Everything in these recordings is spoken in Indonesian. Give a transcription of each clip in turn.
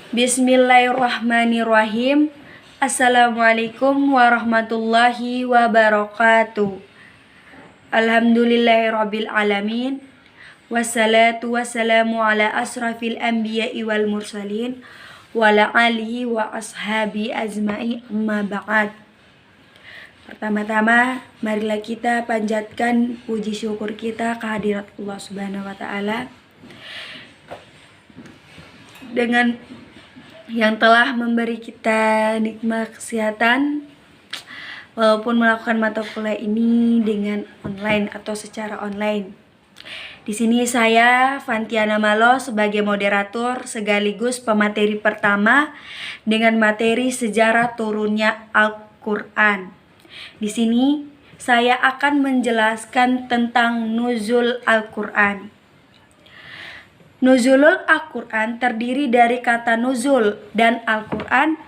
Bismillahirrahmanirrahim. Assalamualaikum warahmatullahi wabarakatuh. Alhamdulillahirabbil alamin. Wassalatu wassalamu ala asrafil anbiya'i wal mursalin wa ala alihi wa ashabi ajma'i amma ba'd. Pertama-tama, marilah kita panjatkan puji syukur kita kehadirat Allah Subhanahu wa taala dengan yang telah memberi kita nikmat kesehatan walaupun melakukan mata kuliah ini dengan online atau secara online. Di sini saya Fantiana Malo sebagai moderator sekaligus pemateri pertama dengan materi sejarah turunnya Al-Qur'an. Di sini saya akan menjelaskan tentang nuzul Al-Qur'an. Nuzulul Al-Qur'an terdiri dari kata nuzul dan Al-Qur'an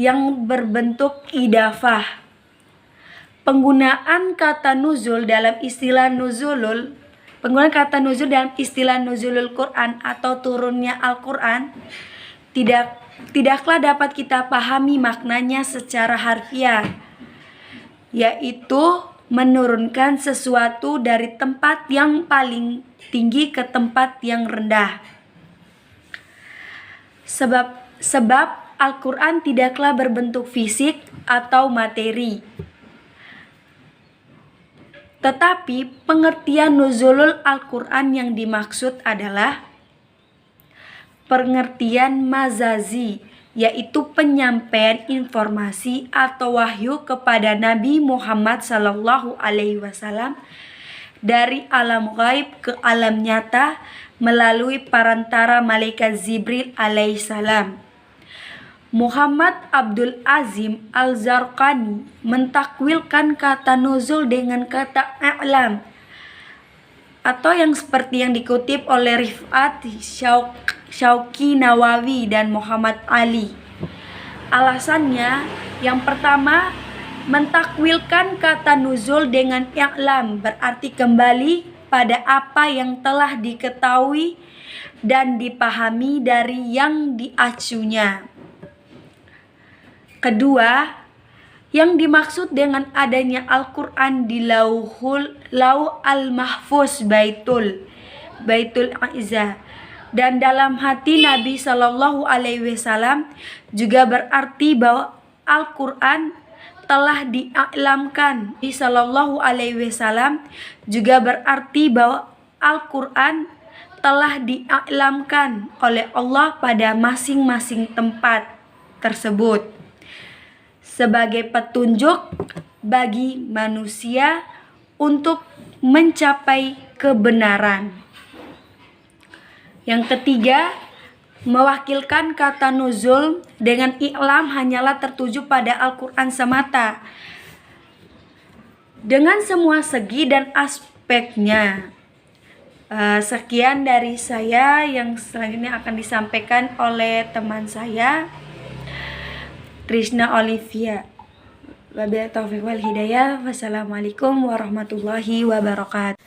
yang berbentuk idafah. Penggunaan kata nuzul dalam istilah nuzulul Quran atau turunnya Al-Qur'an tidaklah dapat kita pahami maknanya secara harfiah, yaitu menurunkan sesuatu dari tempat yang paling tinggi ke tempat yang rendah. Sebab Al-Qur'an tidaklah berbentuk fisik atau materi. Tetapi pengertian nuzulul Al-Qur'an yang dimaksud adalah pengertian mazazi, yaitu penyampaian informasi atau wahyu kepada Nabi Muhammad SAW dari alam gaib ke alam nyata melalui perantara malaikat Jibril alaihissalam. Muhammad Abdul Azim Al-Zarqani mentakwilkan kata nuzul dengan kata i'lam, atau yang seperti yang dikutip oleh Rifat Syauqi Nawawi dan Muhammad Ali. Alasannya, yang pertama, mentakwilkan kata nuzul dengan i'lam berarti kembali pada apa yang telah diketahui dan dipahami dari yang diacunya. Kedua, yang dimaksud dengan adanya Al-Qur'an di Lauh al-Mahfuz Baitul Izzah dan dalam hati Nabi SAW juga berarti bahwa Al-Qur'an telah di'alamkan. Nabi SAW juga berarti bahwa Al-Qur'an telah di'alamkan oleh Allah pada masing-masing tempat tersebut sebagai petunjuk bagi manusia untuk mencapai kebenaran. Yang ketiga, mewakilkan kata nuzul dengan i'lam hanyalah tertuju pada Al-Qur'an semata dengan semua segi dan aspeknya. Sekian dari saya, yang selanjutnya akan disampaikan oleh teman saya Trisna Olivia. Wabillahi taufiq wal hidayah. Wassalamualaikum warahmatullahi wabarakatuh.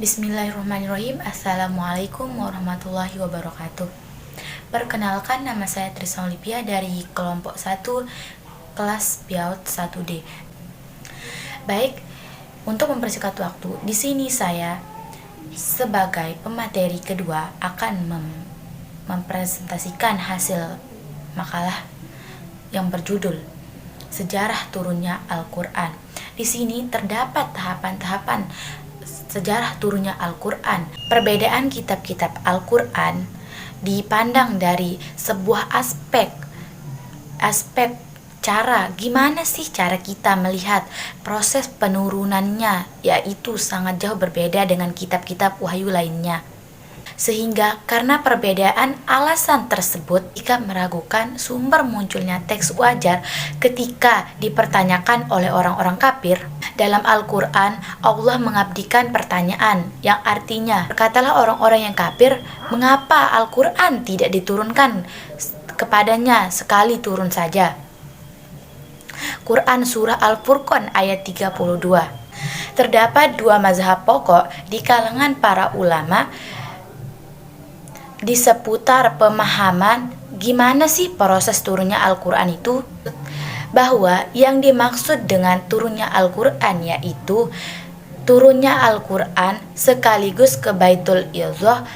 Bismillahirrahmanirrahim. Assalamualaikum warahmatullahi wabarakatuh. Perkenalkan, nama saya Trisna Olivia dari kelompok 1 kelas PIAUD 1D. Baik, untuk mempersingkat waktu, di sini saya sebagai pemateri kedua akan mempresentasikan hasil makalah yang berjudul Sejarah Turunnya Al-Qur'an. Di sini terdapat tahapan-tahapan sejarah turunnya Al-Qur'an. Perbedaan kitab-kitab Al-Qur'an dipandang dari sebuah aspek cara gimana sih cara kita melihat proses penurunannya, yaitu sangat jauh berbeda dengan kitab-kitab wahyu lainnya. Sehingga karena perbedaan alasan tersebut, jika meragukan sumber munculnya teks wajar ketika dipertanyakan oleh orang-orang kafir. Dalam Al-Qur'an, Allah mengabdikan pertanyaan yang artinya, berkatalah orang-orang yang kafir, mengapa Al-Qur'an tidak diturunkan kepadanya sekali turun saja? Quran Surah Al-Furqan ayat 32. Terdapat dua mazhab pokok di kalangan para ulama di seputar pemahaman gimana sih proses turunnya Al-Quran itu, bahwa yang dimaksud dengan turunnya Al-Quran yaitu turunnya Al-Quran sekaligus ke Baitul Izzah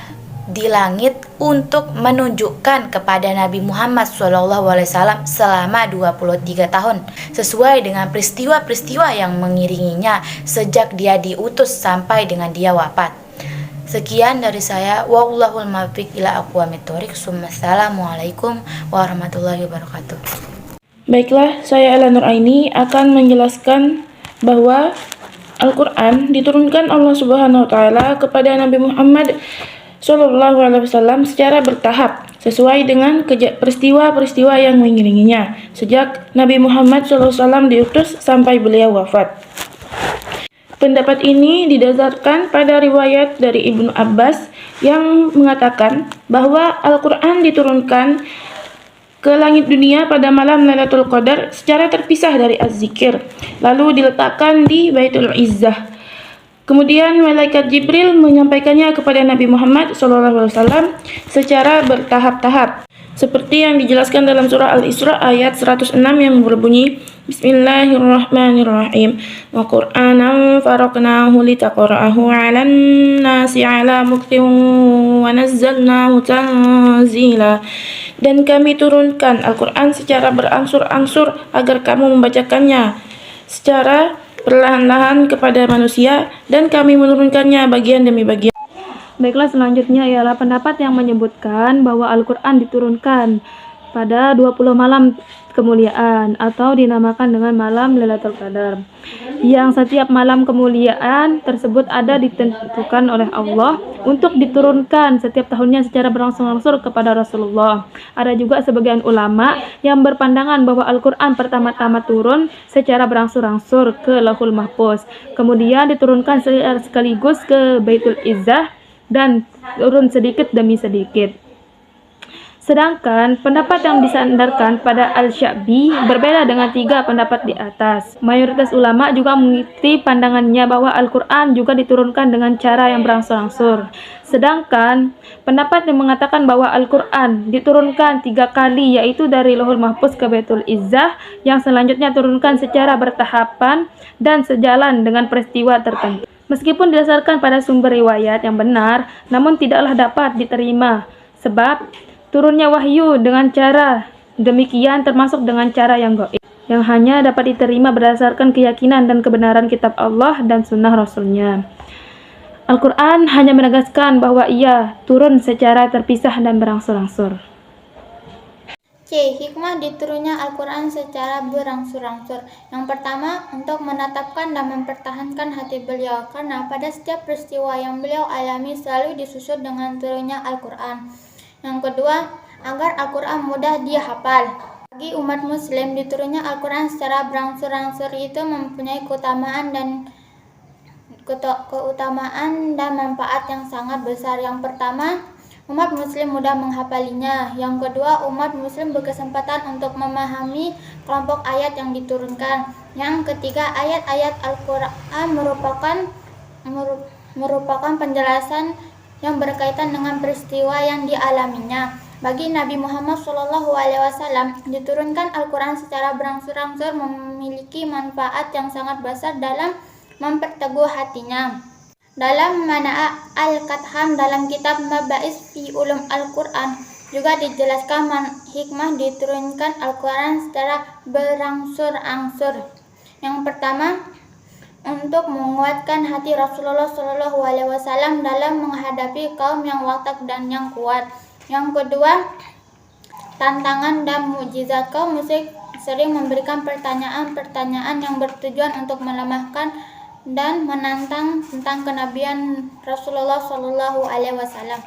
di langit untuk menunjukkan kepada Nabi Muhammad SAW selama 23 tahun sesuai dengan peristiwa-peristiwa yang mengiringinya sejak dia diutus sampai dengan dia wafat. Sekian dari saya, wallahul muwaffiq ila aqwamit thoriq. Assalamualaikum warahmatullahi wabarakatuh. Baiklah, saya Ela Nuraini akan menjelaskan bahwa Al-Quran diturunkan Allah Subhanahu wa Ta'ala kepada Nabi Muhammad SAW secara bertahap sesuai dengan peristiwa-peristiwa yang mengiringinya sejak Nabi Muhammad SAW diutus sampai beliau wafat. Pendapat ini didasarkan pada riwayat dari Ibnu Abbas yang mengatakan bahwa Al-Quran diturunkan ke langit dunia pada malam Lailatul Qadar secara terpisah dari Az-Zikir, lalu diletakkan di Baitul Izzah. Kemudian malaikat Jibril menyampaikannya kepada Nabi Muhammad SAW secara bertahap-tahap, seperti yang dijelaskan dalam surah Al-Isra ayat 106 yang berbunyi Bismillahirrahmanirrahim. Wa Qur'anan faraqnahu litaqra'ahu 'alan nasi 'ala muktin wa nazzalnahu tanzila. Dan kami turunkan Al-Quran secara berangsur-angsur agar kamu membacakannya secara perlahan-lahan kepada manusia, dan kami menurunkannya bagian demi bagian. Baiklah, selanjutnya ialah pendapat yang menyebutkan bahwa Al-Quran diturunkan pada 20 malam kemuliaan atau dinamakan dengan malam Lailatul Qadar, yang setiap malam kemuliaan tersebut ada ditentukan oleh Allah untuk diturunkan setiap tahunnya secara berangsur-angsur kepada Rasulullah. Ada juga sebagian ulama yang berpandangan bahwa Al-Quran pertama-tama turun secara berangsur-angsur ke Lauhul Mahfuz, kemudian diturunkan sekaligus ke Baitul Izzah dan turun sedikit demi sedikit. Sedangkan pendapat yang disandarkan pada Al-Sya'bi berbeda dengan tiga pendapat di atas. Mayoritas ulama juga mengikuti pandangannya bahwa Al-Quran juga diturunkan dengan cara yang berangsur-angsur. Sedangkan pendapat yang mengatakan bahwa Al-Quran diturunkan 3 kali, yaitu dari Lauhul Mahfuz ke Baitul Izzah, yang selanjutnya turunkan secara bertahapan dan sejalan dengan peristiwa tertentu. Meskipun didasarkan pada sumber riwayat yang benar, namun tidaklah dapat diterima, sebab turunnya wahyu dengan cara demikian termasuk dengan cara yang gaib, yang hanya dapat diterima berdasarkan keyakinan dan kebenaran kitab Allah dan sunnah Rasulnya. Al-Quran hanya menegaskan bahwa ia turun secara terpisah dan berangsur-angsur. C. Hikmah diturunnya Al-Quran secara berangsur-angsur. Yang pertama, untuk menetapkan dan mempertahankan hati beliau, karena pada setiap peristiwa yang beliau alami selalu disusul dengan turunnya Al-Quran. Yang kedua, agar Al-Quran mudah dihafal. Bagi umat muslim, diturunnya Al-Quran secara berangsur-angsur itu mempunyai keutamaan dan manfaat yang sangat besar. Yang pertama, umat muslim mudah menghafalinya. Yang kedua, umat muslim berkesempatan untuk memahami kelompok ayat yang diturunkan. Yang ketiga, ayat-ayat Al-Quran merupakan penjelasan yang berkaitan dengan peristiwa yang dialaminya. Bagi Nabi Muhammad SAW, diturunkan Al-Quran secara berangsur-angsur memiliki manfaat yang sangat besar dalam memperteguh hatinya. Dalam Mana'a Al-Katham dalam kitab Maba'is fi Ulum Al-Quran juga dijelaskan hikmah diturunkan Al-Quran secara berangsur-angsur. Yang pertama, untuk menguatkan hati Rasulullah SAW dalam menghadapi kaum yang watak dan yang kuat. Yang kedua, tantangan dan mukjizat. Kaum musyrik sering memberikan pertanyaan-pertanyaan yang bertujuan untuk melemahkan dan menantang tentang kenabian Rasulullah SAW.